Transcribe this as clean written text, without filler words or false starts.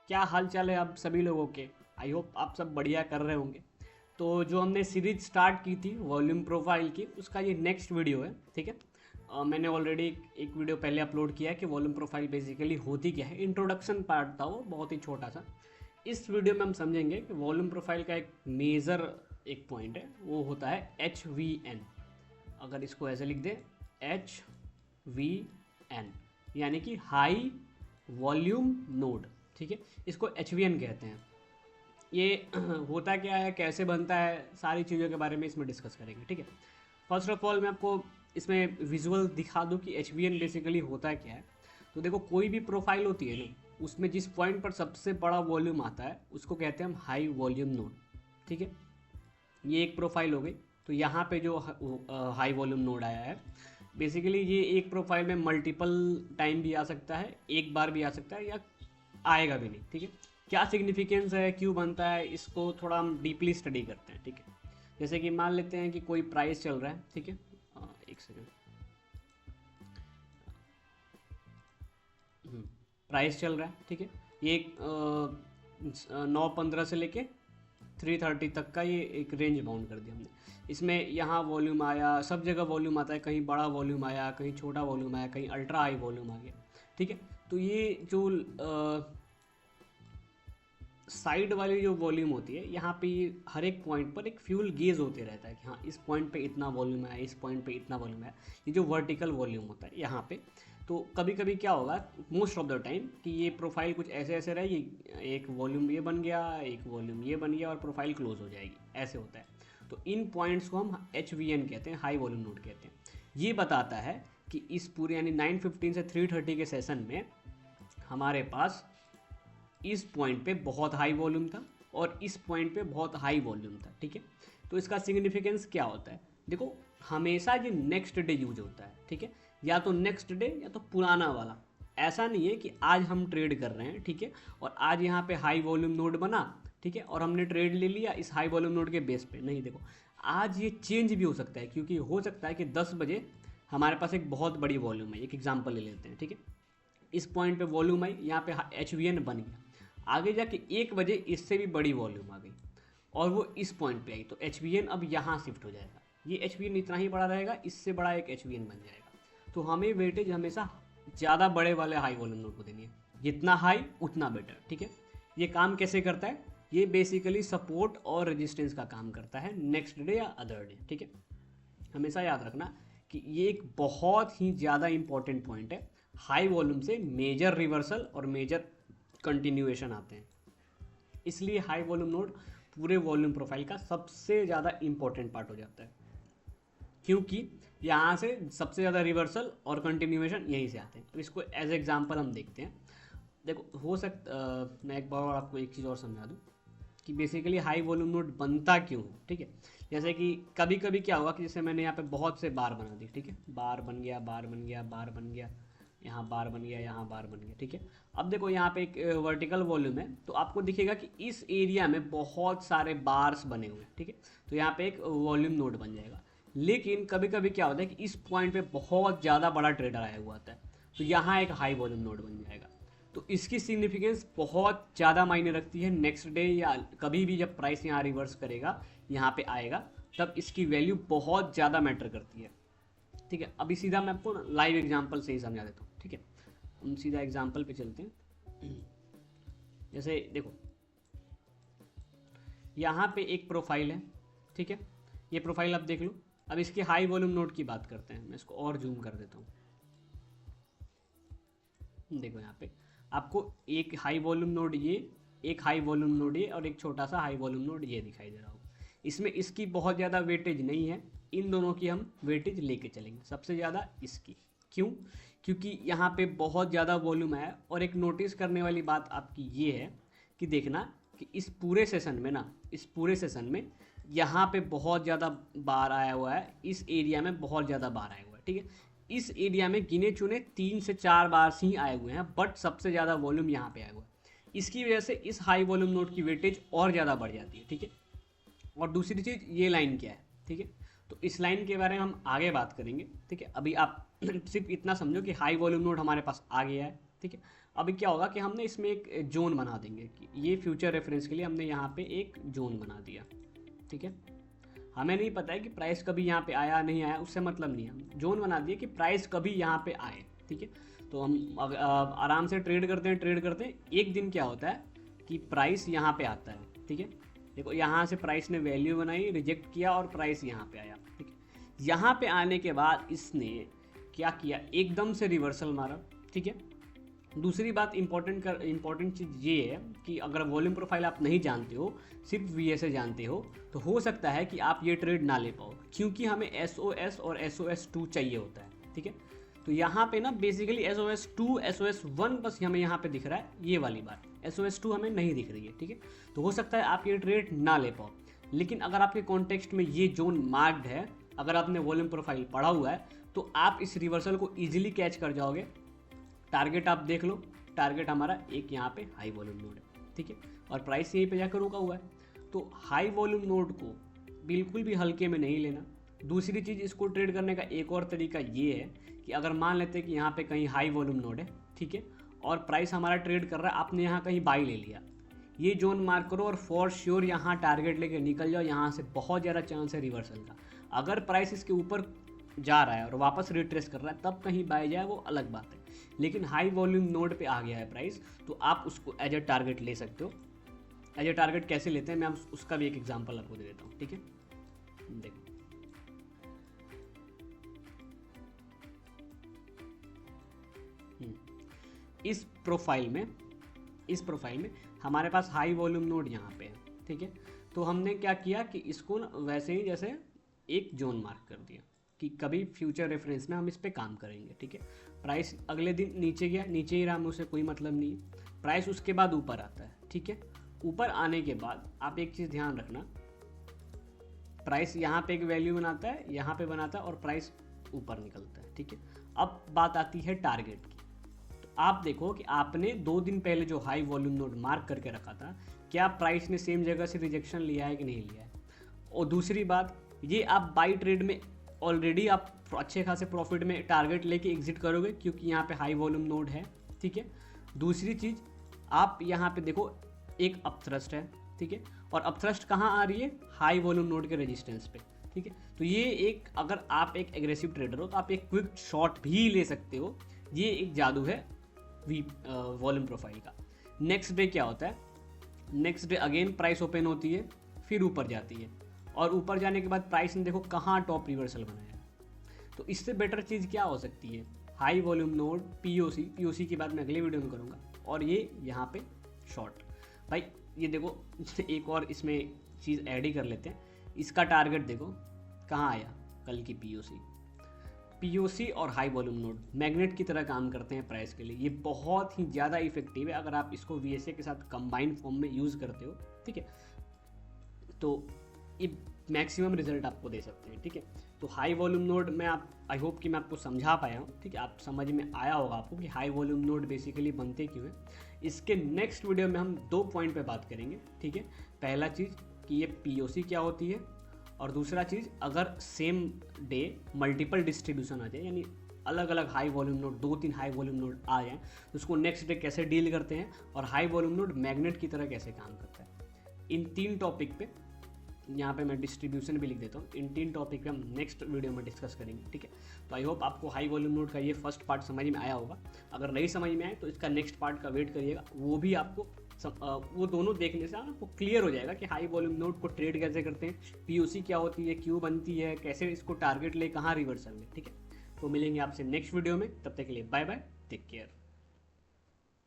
क्या हाल चाल है आप सभी लोगों के। आई होप आप सब बढ़िया कर रहे होंगे। तो जो हमने सीरीज स्टार्ट की थी वॉल्यूम प्रोफाइल की, उसका ये नेक्स्ट वीडियो है। ठीक है, मैंने ऑलरेडी एक वीडियो पहले अपलोड किया है कि वॉल्यूम प्रोफाइल बेसिकली होती क्या है। इंट्रोडक्शन पार्ट था वो, बहुत ही छोटा सा। इस वीडियो में हम समझेंगे कि वॉल्यूम प्रोफाइल का एक मेजर एक पॉइंट है, वो होता है HVN। अगर इसको ऐसे लिख दे, HVN यानी कि हाई वॉल्यूम नोड। ठीक है, इसको HVN कहते हैं। ये होता क्या है, कैसे बनता है, सारी चीज़ों के बारे में इसमें डिस्कस करेंगे। ठीक है, फर्स्ट ऑफ ऑल मैं आपको इसमें विजुअल दिखा दूँ कि HVN बेसिकली होता क्या है। तो देखो, कोई भी प्रोफाइल होती है ना, उसमें जिस पॉइंट पर सबसे बड़ा वॉल्यूम आता है उसको कहते हैं हम हाई वॉल्यूम नोड। ठीक है, ये एक प्रोफाइल हो गई। तो यहाँ पे जो हाई वॉल्यूम नोड आया है, बेसिकली ये एक प्रोफाइल में मल्टीपल टाइम भी आ सकता है, एक बार भी आ सकता है, या आएगा भी नहीं। ठीक है, क्या सिग्निफिकेंस है, क्यों बनता है, इसको थोड़ा हम डीपली स्टडी करते हैं। ठीक है, जैसे कि मान लेते हैं कि कोई प्राइस चल रहा है। ठीक है, एक सेकेंड, प्राइस चल रहा है। ठीक है, ये 9:15 से लेके 3:30 तक का ये एक रेंज बाउंड कर दिया हमने। इसमें यहाँ वॉल्यूम आया, सब जगह वॉल्यूम आता है, कहीं बड़ा वॉल्यूम आया, कहीं छोटा वॉल्यूम आया, कहीं अल्ट्रा हाई वॉल्यूम आ गया। ठीक है, तो ये जो साइड वाली जो वॉल्यूम होती है, यहाँ पे ये हर एक पॉइंट पर एक फ्यूल गेज होते रहता है कि हाँ, इस पॉइंट पे इतना वॉल्यूम है, इस पॉइंट पे इतना वॉल्यूम है। ये जो वर्टिकल वॉल्यूम होता है यहाँ पे, तो कभी कभी क्या होगा, मोस्ट ऑफ द टाइम, कि ये प्रोफाइल कुछ ऐसे ऐसे रहेगी, एक वॉल्यूम ये बन गया, एक वॉल्यूम ये बन गया और प्रोफाइल क्लोज हो जाएगी, ऐसे होता है। तो इन पॉइंट्स को हम HVN कहते हैं, हाई वॉल्यूम नोड कहते हैं। ये बताता है कि इस पूरे यानी 9:15 से 3:30 के सेशन में हमारे पास इस पॉइंट पे बहुत हाई वॉल्यूम था और इस पॉइंट पे बहुत हाई वॉल्यूम था। ठीक है, तो इसका सिग्निफिकेंस क्या होता है, देखो, हमेशा ये नेक्स्ट डे यूज होता है। ठीक है, या तो नेक्स्ट डे या तो पुराना वाला। ऐसा नहीं है कि आज हम ट्रेड कर रहे हैं, ठीक है, और आज यहाँ पे हाई वॉल्यूम नोड बना, ठीक है, और हमने ट्रेड ले लिया इस हाई वॉल्यूम नोड के बेस पे। नहीं, देखो, आज ये चेंज भी हो सकता है, क्योंकि हो सकता है कि 10 बजे हमारे पास एक बहुत बड़ी वॉल्यूम है। एक एग्जाम्पल ले लेते हैं। ठीक है, इस पॉइंट पे वॉल्यूम आई, यहाँ पे HVN बन गया। आगे जाके 1 बजे इससे भी बड़ी वॉल्यूम आ गई और वो इस पॉइंट पे आई, तो HVN अब यहाँ शिफ्ट हो जाएगा। ये HVN इतना ही बड़ा रहेगा, इससे बड़ा एक HVN बन जाएगा। तो हमें वेटेज हमेशा ज़्यादा बड़े वाले हाई वॉल्यूम नोड को देनी है, जितना हाई उतना बेटर। ठीक है, ये काम कैसे करता है, ये बेसिकली सपोर्ट और रेजिस्टेंस का काम करता है नेक्स्ट डे या अदर डे। ठीक है, हमेशा याद रखना कि ये एक बहुत ही ज़्यादा इंपॉर्टेंट पॉइंट है। हाई वॉल्यूम से मेजर रिवर्सल और मेजर कंटिन्यूएशन आते हैं, इसलिए हाई वॉल्यूम नोड पूरे वॉल्यूम प्रोफाइल का सबसे ज़्यादा इंपॉर्टेंट पार्ट हो जाता है, क्योंकि यहाँ से सबसे ज़्यादा रिवर्सल और कंटिन्यूएशन यहीं से आते हैं। तो इसको एज एग्जांपल हम देखते हैं। देखो, हो सकता मैं एक बार और आपको एक चीज़ और समझा दूँ कि बेसिकली हाई वॉल्यूम नोड बनता क्यों है। ठीक है, जैसे कि कभी कभी क्या होगा कि जैसे मैंने यहाँ पे बहुत से बार बना दी। ठीक है, बार बन गया, बार बन गया, बार बन गया, यहाँ बार बन गया, यहाँ बार बन गया। ठीक है, अब देखो यहाँ पे एक वर्टिकल वॉल्यूम है, तो आपको दिखेगा कि इस एरिया में बहुत सारे बार्स बने हुए हैं। ठीक है, तो यहाँ पे एक वॉल्यूम नोड बन जाएगा। लेकिन कभी कभी क्या होता है कि इस पॉइंट पे बहुत ज़्यादा बड़ा ट्रेडर आया हुआ आता है, तो यहाँ एक हाई वॉल्यूम नोड बन जाएगा। तो इसकी सिग्निफिकेंस बहुत ज़्यादा मायने रखती है। नेक्स्ट डे या कभी भी जब प्राइस यहाँ रिवर्स करेगा, यहाँ पे आएगा, तब इसकी वैल्यू बहुत ज़्यादा मैटर करती है। ठीक है, अभी सीधा मैं आपको लाइव एग्जांपल से ही समझा देता हूँ। ठीक है, हम सीधा एग्जांपल पे चलते हैं। जैसे देखो, यहाँ पे एक प्रोफाइल है। ठीक है, ये प्रोफाइल आप देख लो। अब इसके हाई वॉल्यूम नोड की बात करते हैं, मैं इसको और जूम कर देता हूँ। देखो, यहाँ पे आपको एक हाई वॉल्यूम नोड ये, एक हाई वॉल्यूम नोड ये और एक छोटा सा हाई वॉल्यूम नोड ये दिखाई दे रहा होगा। इसमें इसकी बहुत ज़्यादा वेटेज नहीं है, इन दोनों की हम वेटेज लेके चलेंगे, सबसे ज़्यादा इसकी। क्यों? क्योंकि यहाँ पे बहुत ज़्यादा वॉल्यूम है। और एक नोटिस करने वाली बात आपकी ये है कि देखना कि इस पूरे सेशन में ना, इस पूरे सेशन में यहाँ पे बहुत ज़्यादा बार आया हुआ है, इस एरिया में बहुत ज़्यादा बार आया हुआ है। ठीक है, इस एरिया में गिने चुने 3 से 4 बार ही आए हुए हैं, बट सबसे ज़्यादा वॉल्यूम यहाँ पे आया हुआ है। इसकी वजह से इस हाई वॉल्यूम नोड की वेटेज और ज़्यादा बढ़ जाती है। ठीक है, और दूसरी चीज़, ये लाइन क्या है। ठीक है, तो इस लाइन के बारे में हम आगे बात करेंगे। ठीक है, अभी आप सिर्फ इतना समझो कि हाई वॉल्यूम नोड हमारे पास आ गया है। ठीक है, अभी क्या होगा कि हमने इसमें एक जोन बना देंगे कि ये फ्यूचर रेफरेंस के लिए हमने यहाँ पे एक जोन बना दिया, ठीक है। हमें नहीं पता है कि प्राइस कभी यहाँ पे आया नहीं आया, उससे मतलब नहीं है, जोन बना दिए कि प्राइस कभी यहाँ पे आए, ठीक है। तो हम आराम से ट्रेड करते हैं। एक दिन क्या होता है कि प्राइस यहाँ पे आता है, ठीक है। देखो यहाँ से प्राइस ने वैल्यू बनाई, रिजेक्ट किया और प्राइस यहाँ पे आया, ठीक है। यहाँ पे आने के बाद इसने क्या किया, एकदम से रिवर्सल मारा, ठीक है। दूसरी बात इंपॉर्टेंट चीज़ ये है कि अगर वॉल्यूम प्रोफाइल आप नहीं जानते हो, सिर्फ VSA जानते हो, तो हो सकता है कि आप ये ट्रेड ना ले पाओ, क्योंकि हमें SOS और SOS2 चाहिए होता है, ठीक है। तो यहाँ पे ना बेसिकली SOS2 SOS1 बस हमें यहाँ पे दिख रहा है, ये वाली बात, SOS2 हमें नहीं दिख रही है, ठीक है। तो हो सकता है आप ये ट्रेड ना ले पाओ, लेकिन अगर आपके कॉन्टेक्स्ट में ये जोन मार्क्ड है, अगर आपने वॉल्यूम प्रोफाइल पढ़ा हुआ है, तो आप इस रिवर्सल को ईजिली कैच कर जाओगे। टारगेट आप देख लो, टारगेट हमारा एक यहाँ पे हाई वॉल्यूम नोड है, ठीक है, और प्राइस यहीं पे जाकर रुका हुआ है। तो हाई वॉल्यूम नोड को बिल्कुल भी हल्के में नहीं लेना। दूसरी चीज़, इसको ट्रेड करने का एक और तरीका ये है कि अगर मान लेते हैं कि यहाँ पे कहीं हाई वॉल्यूम नोड है, ठीक है, और प्राइस हमारा ट्रेड कर रहा है, आपने यहाँ कहीं बाई ले लिया, ये जोन मार्क करो और फॉर श्योर यहाँ टारगेट लेके निकल जाओ, यहाँ से बहुत ज़्यादा चांस है रिवर्सल का। अगर प्राइस इसके ऊपर जा रहा है और वापस रिट्रेस कर रहा है, तब कहीं बाय जाए वो अलग बात है, लेकिन हाई वॉल्यूम नोड पे आ गया है प्राइस, तो आप उसको एज ए टारगेट ले सकते हो। एज ए टारगेट कैसे लेते हैं, मैं उसका भी एक एग्जांपल आपको दे देता हूँ, ठीक है। देखो इस प्रोफाइल में हमारे पास हाई वॉल्यूम नोड यहाँ पे है, ठीक है। तो हमने क्या किया कि इसको वैसे ही जैसे एक जोन मार्क कर दिया कि कभी फ्यूचर रेफरेंस में हम इस पे काम करेंगे, ठीक है। प्राइस अगले दिन नीचे गया, नीचे ही रहा, मुझसे कोई मतलब नहीं है। प्राइस उसके बाद ऊपर आता है, ठीक है। ऊपर आने के बाद आप एक चीज़ ध्यान रखना, प्राइस यहाँ पे एक वैल्यू बनाता है, यहाँ पे बनाता है और प्राइस ऊपर निकलता है, ठीक है। अब बात आती है टारगेट की। तो आप देखो कि आपने 2 दिन पहले जो हाई वॉल्यूम नोड मार्क करके रखा था, क्या प्राइस ने सेम जगह से रिजेक्शन लिया है कि नहीं लिया है। और दूसरी बात, ये आप बाई ट्रेड में ऑलरेडी आप अच्छे खासे प्रॉफिट में टारगेट लेके एग्जिट करोगे, क्योंकि यहाँ पे हाई वॉल्यूम नोड है, ठीक है। दूसरी चीज़, आप यहाँ पे देखो एक अपथ्रस्ट है, ठीक है, और अपथ्रस्ट कहाँ आ रही है, हाई वॉल्यूम नोड के रेजिस्टेंस पे, ठीक है। तो ये एक, अगर आप एक एग्रेसिव ट्रेडर हो तो आप एक क्विक शॉट भी ले सकते हो। ये एक जादू है वॉल्यूम प्रोफाइल का। नेक्स्ट डे क्या होता है, next day again price open होती है, फिर ऊपर जाती है, और ऊपर जाने के बाद प्राइस ने देखो कहाँ टॉप रिवर्सल बनाया। तो इससे बेटर चीज़ क्या हो सकती है, हाई वॉल्यूम नोड, पीओसी की बात मैं अगले वीडियो में करूँगा, और ये यहाँ पे शॉर्ट। भाई ये देखो एक और इसमें चीज़ ऐड ही कर लेते हैं, इसका टारगेट देखो कहाँ आया, कल की पीओसी और हाई वॉल्यूम नोड मैग्नेट की तरह काम करते हैं प्राइस के लिए। ये बहुत ही ज़्यादा इफेक्टिव है अगर आप इसको VSA के साथ कंबाइंड फॉर्म में यूज़ करते हो, ठीक है। तो ये मैक्सिमम रिजल्ट आपको दे सकते हैं, ठीक है। तो हाई वॉल्यूम नोड में आई होप कि मैं आपको समझा पाया हूँ, ठीक है। आप समझ में आया होगा आपको कि हाई वॉल्यूम नोड बेसिकली बनते क्यों हैं। इसके नेक्स्ट वीडियो में हम 2 पॉइंट पे बात करेंगे, ठीक है। पहला चीज़ कि ये POC क्या होती है, और दूसरा चीज़ अगर सेम डे मल्टीपल डिस्ट्रीब्यूशन आ जाए, यानी अलग अलग high volume node, 2-3 high volume node आ जाएँ, तो उसको नेक्स्ट डे कैसे डील करते हैं, और हाई वॉल्यूम नोड मैग्नेट की तरह कैसे काम करता है। इन 3 टॉपिक पे, यहाँ पे मैं डिस्ट्रीब्यूशन भी लिख देता हूँ, इन 3 टॉपिक पे हम नेक्स्ट वीडियो में डिस्कस करेंगे, ठीक है। तो आई होप आपको हाई वॉल्यूम नोड का ये फर्स्ट पार्ट समझ में आया होगा। अगर नहीं समझ में आए तो इसका नेक्स्ट पार्ट का वेट करिएगा, वो भी आपको वो दोनों देखने से आपको क्लियर हो जाएगा कि हाई वॉल्यूम नोड को ट्रेड कैसे करते हैं, POC क्या होती है, क्यों बनती है, कैसे इसको टारगेट ले, कहाँ रिवर्सल में, ठीक है। तो मिलेंगे आपसे नेक्स्ट वीडियो में, तब तक के लिए बाय बाय, टेक केयर।